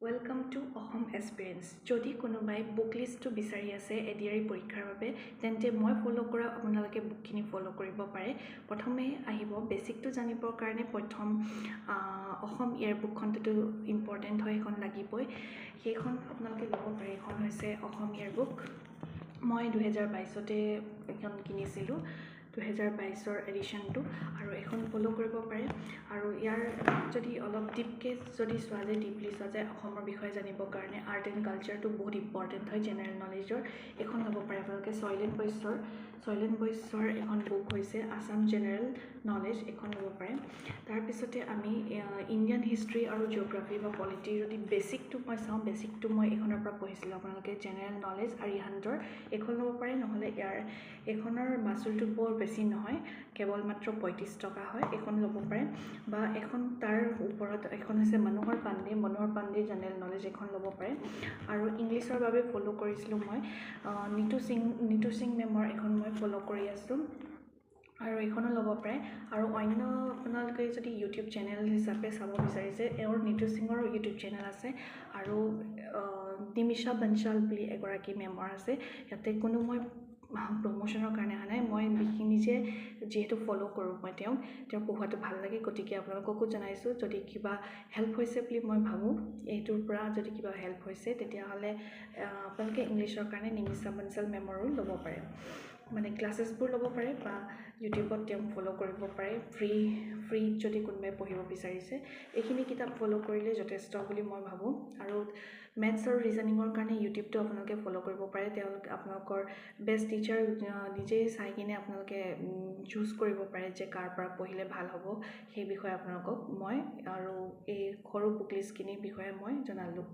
Welcome to Ahom Experience. যদি কোনোবাই book লিষ্টটো বিচাৰি আছে এডিআৰই পৰীক্ষাৰ বাবে তেন্তে মই ফলো কৰা আপোনালোকে বুকখিনি ফলো কৰিব পাৰে। প্ৰথমে আহিব বেসিকটো জানিবৰ কাৰণে প্ৰথম অসম ইয়াৰ বুকখনটো ইম্পৰ্টেন্ট হয়, এখন লাগিবই। সেইখন আপোনালোকে ল'ব পাৰে। এখন হৈছে অসম ইয়াৰ বুক। মই 2022তে এখন কিনিছিলোঁ, 2022ৰ এডিশ্যনটো, আৰু এখন ফলো কৰিব পাৰে। আৰু ইয়াৰ যদি অলপ ডিপকে যদি চোৱা যায়, ডিপলি চোৱা যায় অসমৰ বিষয়ে জানিবৰ কাৰণে আৰ্ট এণ্ড কালচাৰটো বহুত ইম্পৰ্টেণ্ট হয় জেনেৰেল নলেজৰ। এখন ল'ব পাৰে আপোনালোকে শৈলেন বৈশ্যৰ এখন বুক হৈছে আসাম জেনেৰেল নলেজ, এখন ল'ব পাৰে। তাৰপিছতে আমি ইণ্ডিয়ান হিষ্ট্ৰী আৰু জিঅ'গ্ৰাফী বা পলিটি যদি বেসিকটো মই চাওঁ, বেসিকটো মই এখনৰ পৰা পঢ়িছিলোঁ। আপোনালোকে জেনেৰেল নলেজ আৰিহান্তৰ এখন ল'ব পাৰে। নহ'লে এখনৰ মাচুলটো বৰ বেছি নহয়, কেৱল মাত্ৰ 35 টকা হয়, এখন ল'ব পাৰে। বা এখন তাৰ ওপৰত এখন হৈছে মনোহৰ পাণ্ডে জেনেৰেল নলেজ, এখন ল'ব পাৰে। আৰু ইংলিছৰ বাবে ফলো কৰিছিলোঁ মই নিতু সিং মেমৰ এখন মই ফলো কৰি আছোঁ, আৰু এইখনো ল'ব পাৰে। আৰু অন্য আপোনালোকে যদি ইউটিউব চেনেল হিচাপে চাব বিচাৰিছে, এওঁৰ নিতু সিঙৰ ইউটিউব চেনেল আছে, আৰু নিমিষা বনশাল বুলি এগৰাকী মেমৰ আছে। ইয়াতে কোনো মই প্ৰমোশ্যনৰ কাৰণে অহা নাই, মই নিজে যিহেতু ফলো কৰোঁ মই তেওঁক পঢ়োৱাটো ভাল লাগে, গতিকে আপোনালোককো জনাইছোঁ যদি কিবা হেল্প হৈছে বুলি মই ভাবোঁ। এইটোৰ পৰা যদি কিবা হেল্প হৈছে তেতিয়াহ'লে আপোনালোকে ইংলিছৰ কাৰণে নিমিষা বনশাল মেমৰো ল'ব পাৰে, মানে ক্লাছেছবোৰ ল'ব পাৰে, বা ইউটিউবত তেওঁক ফলো কৰিব পাৰে ফ্ৰীত যদি কোনোবাই পঢ়িব বিচাৰিছে। এইখিনি কিতাপ ফলো কৰিলে যথেষ্ট বুলি মই ভাবোঁ। আৰু মেথছ আৰু ৰিজনিঙৰ কাৰণে ইউটিউবটো আপোনালোকে ফলো কৰিব পাৰে। তেওঁলোকে আপোনালোকৰ বেষ্ট টিচাৰ নিজেই চাই কিনে আপোনালোকে চুজ কৰিব পাৰে যে কাৰ পৰা পঢ়িলে ভাল হ'ব। সেই বিষয়ে আপোনালোকক মই আৰু এই সৰু বুক লিষ্টখিনিৰ বিষয়ে মই জনালোঁ।